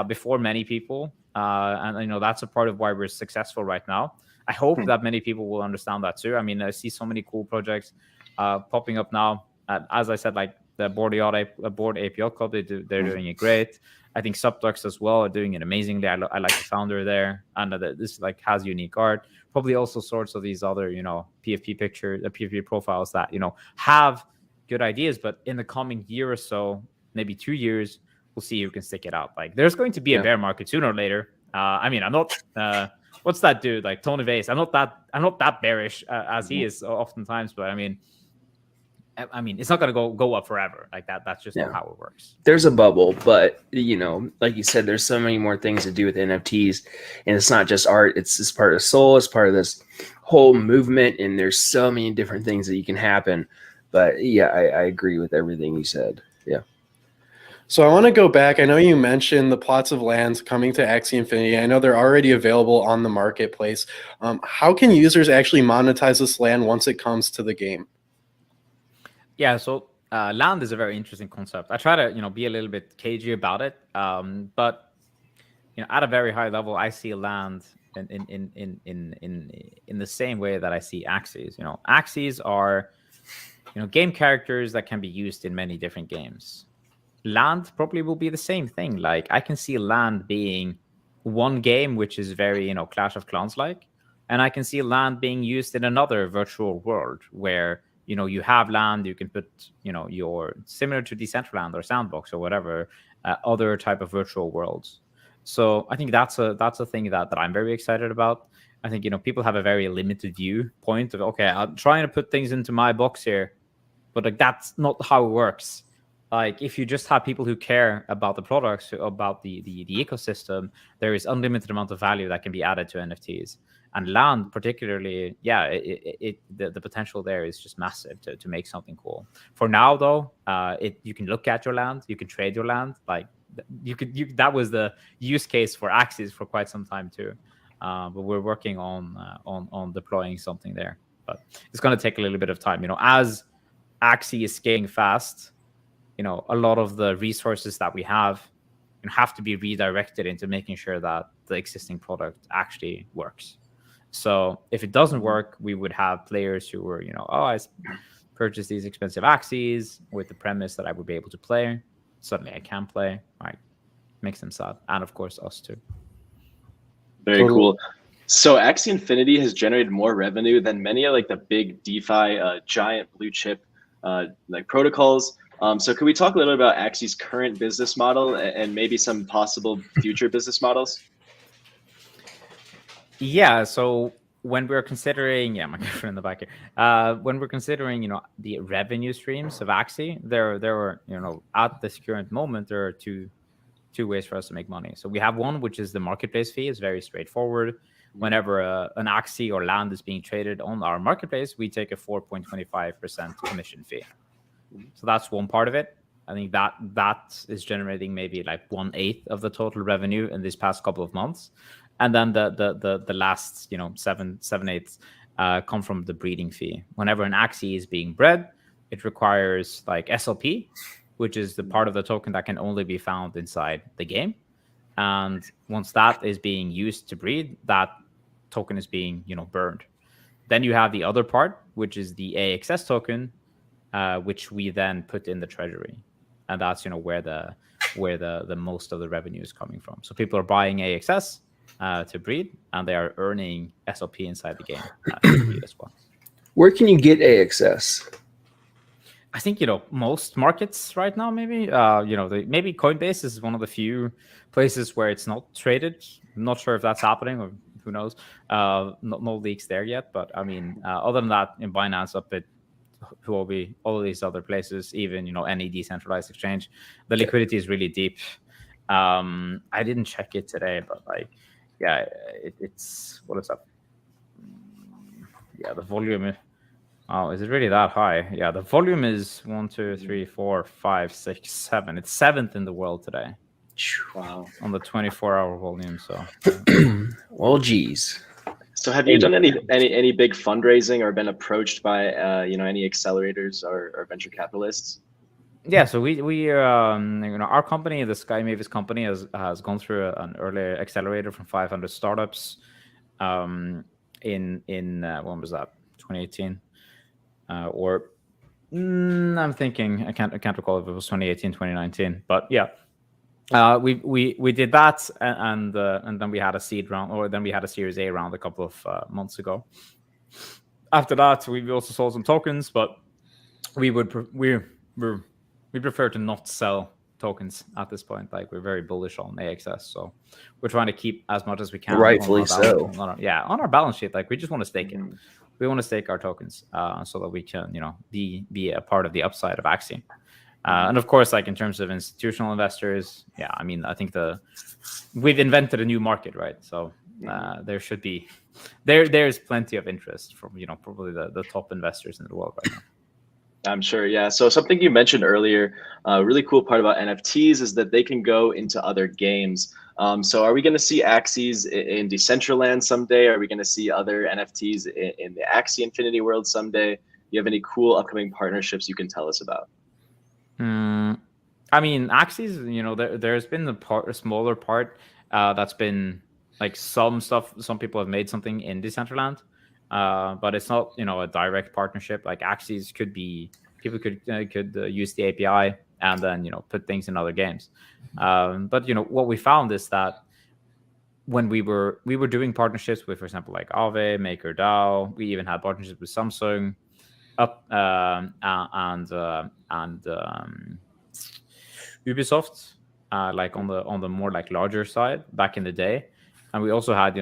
before many people, and that's a part of why we're successful right now. I hope that many people will understand that too. I mean, I see so many cool projects popping up now. As I said, like the Board APL Club, they're doing it great. I think Subducts as well are doing it amazingly. I like the founder there, and this like has unique art. Probably also sorts of these other PFP pictures, PFP profiles that have good ideas. But in the coming year or so, maybe 2 years. We'll see who can stick it out. Like, there's going to be a bear market sooner or later. I mean, I'm not. What's that dude like Tony Vase? I'm not that bearish as he is oftentimes, but I mean, it's not going to go up forever like that. That's just not how it works. There's a bubble, but like you said, there's so many more things to do with NFTs, and it's not just art. It's part of soul. It's part of this whole movement, and there's so many different things that you can happen. But yeah, I agree with everything you said. Yeah. So I want to go back. I know you mentioned the plots of lands coming to Axie Infinity. I know they're already available on the marketplace. How can users actually monetize this land once it comes to the game? Yeah, so land is a very interesting concept. I try to be a little bit cagey about it, but at a very high level, I see land in the same way that I see Axies. Axies are game characters that can be used in many different games. Land probably will be the same thing. Like, I can see land being one game, which is very Clash of Clans like, and I can see land being used in another virtual world where you have land, you can put your similar to Decentraland or Sandbox or whatever other type of virtual worlds. So I think that's a thing that I'm very excited about. I think people have a very limited viewpoint of, okay, I'm trying to put things into my box here, but like, that's not how it works. Like, if you just have people who care about the products, about the ecosystem, there is unlimited amount of value that can be added to NFTs. And land, particularly, the potential there is just massive to make something cool. For now, though, you can look at your land, you can trade your land. Like, that was the use case for Axies for quite some time too. But we're working on deploying something there. But it's going to take a little bit of time. As Axie is scaling fast, a lot of the resources that we have to be redirected into making sure that the existing product actually works. So if it doesn't work, we would have players who were, I purchased these expensive Axies with the premise that I would be able to play. Suddenly I can't play. Right, makes them sad, and of course us too. Very cool. So Axie Infinity has generated more revenue than many of the big DeFi giant blue chip protocols. So could we talk a little about Axie's current business model and maybe some possible future business models? Yeah, so when we're considering, my girlfriend in the back here, when we're considering, the revenue streams of Axie, there were, at this current moment, there are two ways for us to make money. So we have one, which is the marketplace fee. It's very straightforward. Whenever an Axie or land is being traded on our marketplace, we take a 4.25% commission fee. So that's one part of it. I think that is generating maybe like 1/8 of the total revenue in this past couple of months. And then the last 7/8 come from the breeding fee. Whenever an Axie is being bred, it requires like SLP, which is the part of the token that can only be found inside the game. And once that is being used to breed, that token is being burned. Then you have the other part, which is the AXS token, which we then put in the treasury, and that's where the most of the revenue is coming from. So people are buying AXS to breed, and they are earning SLP inside the game to breed as well. Where can you get AXS? I think most markets right now. Maybe maybe Coinbase is one of the few places where it's not traded. I'm not sure if that's happening, or who knows. No leaks there yet, but I mean, other than that, in Binance, Upbit, Huobi, all of these other places, even any decentralized exchange, the liquidity is really deep. I didn't check it today, but it's what is up? Yeah, the volume. Oh, is it really that high? Yeah, the volume is 1, 2, 3, 4, 5, 6, 7. It's 7th in the world today. Wow. On the 24-hour volume. So, well, geez. So, have you done any big fundraising or been approached by any accelerators or venture capitalists? Yeah, so we our company, the Sky Mavis company, has gone through an early accelerator from 500 startups. In when was that? 2018. I'm thinking I can't recall if it was 2018, 2019, but yeah, we did that, and then we had a seed round, or then we had a Series A round a couple of months ago. After that, we also sold some tokens, but we prefer to not sell tokens at this point. Like we're very bullish on AXS, so we're trying to keep as much as we can. Rightfully on so. On our balance sheet. Like we just want to stake it. We want to stake our tokens so that we can, be a part of the upside of Axie. And of course, like in terms of institutional investors, yeah, I mean, I think we've invented a new market, right? So there should be there's plenty of interest from probably the top investors in the world right now. I'm sure, yeah. So something you mentioned earlier, a really cool part about NFTs is that they can go into other games. So are we going to see Axies in Decentraland someday? Are we going to see other NFTs in the Axie Infinity world someday? Do you have any cool upcoming partnerships you can tell us about? I mean, Axies, there's been a smaller part that's been like some stuff. Some people have made something in Decentraland. But it's not, a direct partnership. Like Axies could be, people could use the API and then, put things in other games. But what we found is that when we were doing partnerships with, for example, like Aave, MakerDAO, we even had partnerships with Samsung, and Ubisoft, like on the more like larger side back in the day. And we also had,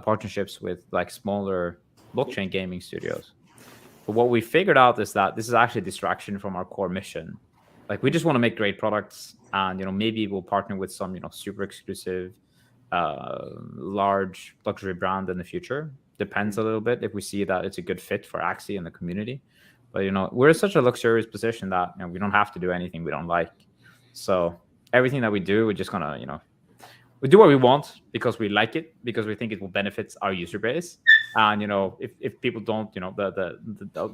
partnerships with like smaller blockchain gaming studios. But what we figured out is that this is actually a distraction from our core mission. Like we just want to make great products, and maybe we'll partner with some super exclusive large luxury brand in the future. Depends a little bit if we see that it's a good fit for Axie and the community. But we're in such a luxurious position that we don't have to do anything we don't like. So everything that we do, we're just gonna we do what we want because we like it, because we think it will benefit our user base. And if people don't,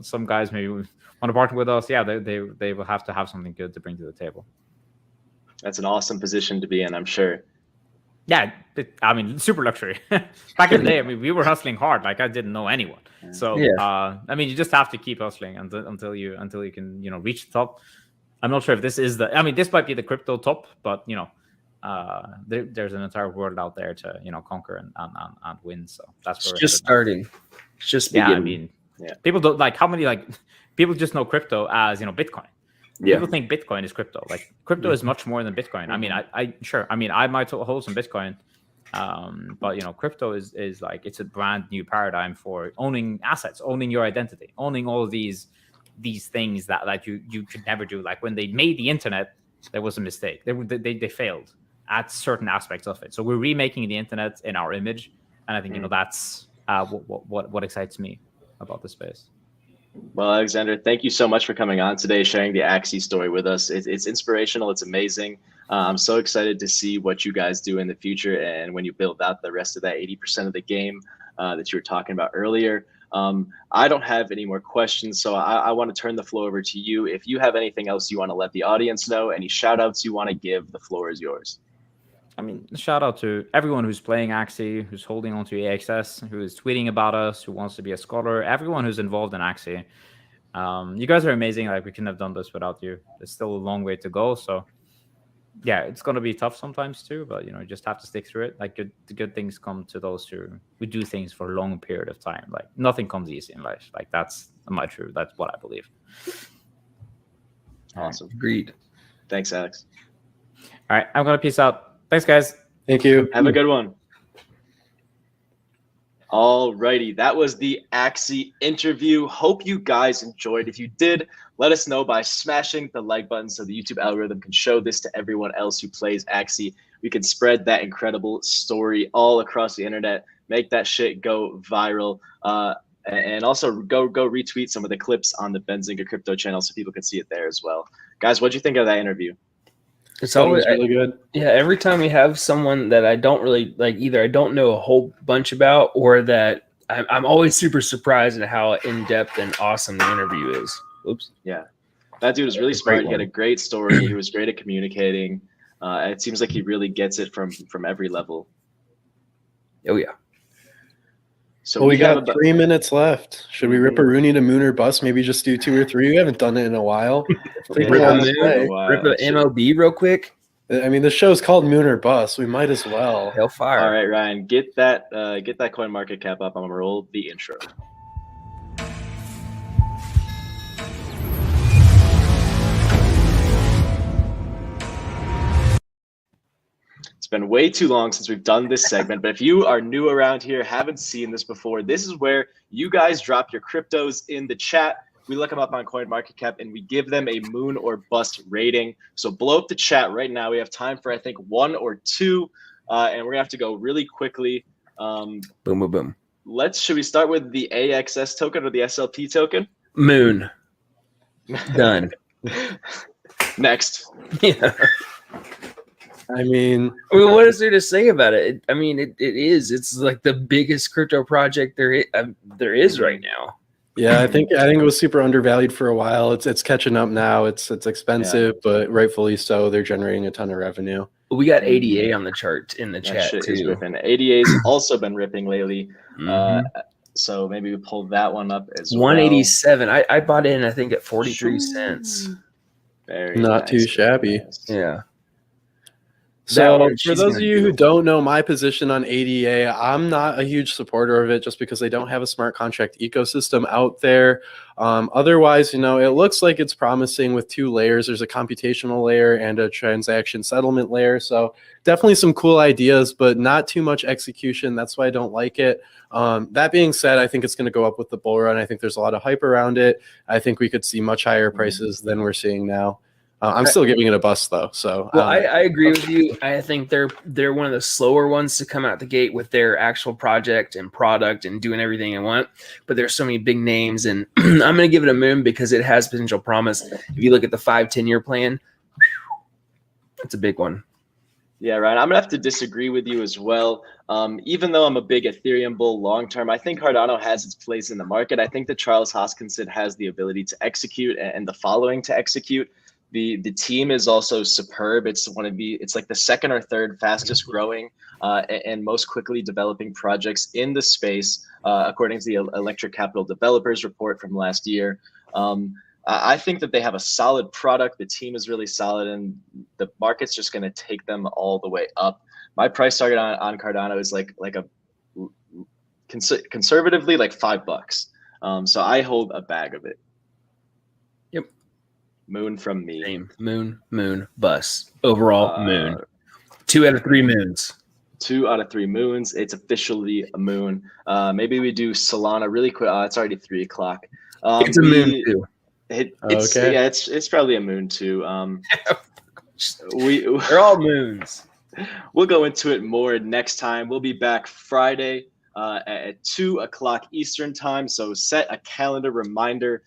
some guys maybe want to partner with us, yeah, they will have to have something good to bring to the table. That's an awesome position to be in, I'm sure. Yeah, I mean, super luxury. Back in the day, I mean, we were hustling hard. Like I didn't know anyone. So I mean, you just have to keep hustling until you can reach the top. I'm not sure if this is this might be the crypto top, but there's an entire world out there to conquer and win. So that's where it's just starting. It's just beginning. I mean, people don't people just know crypto as Bitcoin. Yeah. People think Bitcoin is crypto. Like crypto is much more than Bitcoin. I mean, I might hold some Bitcoin, but crypto is like, it's a brand new paradigm for owning assets, owning your identity, owning all of these things that you could never do. Like when they made the internet, there was a mistake. They failed at certain aspects of it. So we're remaking the internet in our image, and I think that's what excites me about the space. Well, Alexander, thank you so much for coming on today, sharing the Axie story with us. It's inspirational. It's amazing. I'm so excited to see what you guys do in the future, and when you build out the rest of that 80% of the game that you were talking about earlier. I don't have any more questions, so I want to turn the floor over to you. If you have anything else you want to let the audience know, any shout outs you want to give, the floor is yours. I mean, shout out to everyone who's playing Axie, who's holding on to AXS, who is tweeting about us, who wants to be a scholar, everyone who's involved in Axie. You guys are amazing. Like we couldn't have done this without you. There's still a long way to go. So yeah, it's going to be tough sometimes too, but you just have to stick through it. Like the good things come to those who do things for a long period of time. Like nothing comes easy in life. Like that's my truth. That's what I believe. Awesome. Agreed. Thanks, Alex. All right, I'm going to peace out. Thanks, guys. Thank you. Have a good one. All righty, that was the Axie interview. Hope you guys enjoyed. If you did, let us know by smashing the like button so the YouTube algorithm can show this to everyone else who plays Axie. We can spread that incredible story all across the internet, make that shit go viral, and also go retweet some of the clips on the Benzinga crypto channel so people can see it there as well. Guys, what'd you think of that interview? It's always really good. Yeah, every time we have someone that I don't really like, either I don't know a whole bunch about, or that I'm always super surprised at how in-depth and awesome the interview is. Oops. Yeah, that dude was really smart. He had a great story. He was great at communicating. It seems like he really gets it from every level. Oh yeah. So we got 3 minutes left. Should we rip a Rooney to moon or bust? Maybe just do 2 or 3. We haven't done it in a while. Rip the MLB real quick. I mean, the show's called Moon or Bust. We might as well. Hellfire. All right, Ryan, get that coin market cap up. I'm gonna roll the intro. It's been way too long since we've done this segment, but if you are new around here, haven't seen this before, this is where you guys drop your cryptos in the chat. We look them up on CoinMarketCap and we give them a moon or bust rating. So blow up the chat right now. We have time for, I think, 1 or 2, and we're gonna have to go really quickly. Boom, boom, boom. Should we start with the AXS token or the SLP token? Moon. Done. Next. Yeah. I mean, what is there to say about it? It is. It's like the biggest crypto project there is right now. Yeah, I think it was super undervalued for a while. It's catching up now. It's expensive, but rightfully so. They're generating a ton of revenue. We got ADA on the chart in the That chat shit too. is ripping. ADA's also been ripping lately. So maybe we pull that one up as 187. I bought in, I think, at 43 cents. Very Not nice, too very shabby. nice. Yeah. So one, for she's those of gonna you do. who don't know my position on ADA, I'm not a huge supporter of it just because they don't have a smart contract ecosystem out there. Otherwise, it looks like it's promising with 2 layers. There's a computational layer and a transaction settlement layer. So definitely some cool ideas, but not too much execution. That's why I don't like it. That being said, I think it's going to go up with the bull run. I think there's a lot of hype around it. I think we could see much higher prices than we're seeing now. I'm still giving it a bust though. So well, I agree with you. I think they're one of the slower ones to come out the gate with their actual project and product and doing everything they want. But there's so many big names, and I'm going to give it a moon because it has potential promise. If you look at the 5-10 year plan, it's a big one. Yeah, Ryan, I'm gonna have to disagree with you as well. Even though I'm a big Ethereum bull long term, I think Cardano has its place in the market. I think that Charles Hoskinson has the ability to execute and the following to execute. The team is also superb. It's like the 2nd or 3rd fastest growing and most quickly developing projects in the space, according to the Electric Capital Developers report from last year. I think that they have a solid product. The team is really solid, and the market's just going to take them all the way up. My price target on Cardano is like a conservatively like $5. So I hold a bag of it. Yep. Moon from me. Same. Moon, bust. Overall, moon. 2 out of 3 moons. 2 out of 3 moons. It's officially a moon. Maybe we do Solana really quick. It's already 3 o'clock. It's a moon too. It's probably a moon too. They're all moons. We'll go into it more next time. We'll be back Friday at 2 o'clock Eastern time. So set a calendar reminder,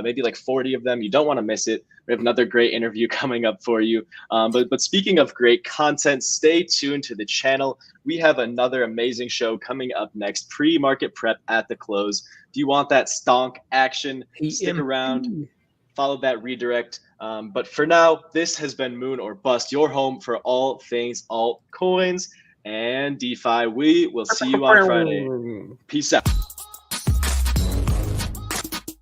maybe like 40 of them. You don't want to miss it. We have another great interview coming up for you. But speaking of great content, stay tuned to the channel. We have another amazing show coming up next, pre-market prep at the close. If you want that stonk action, stick around, follow that redirect. But for now, this has been Moon or Bust, your home for all things altcoins and DeFi. We will see you on Friday. Peace out.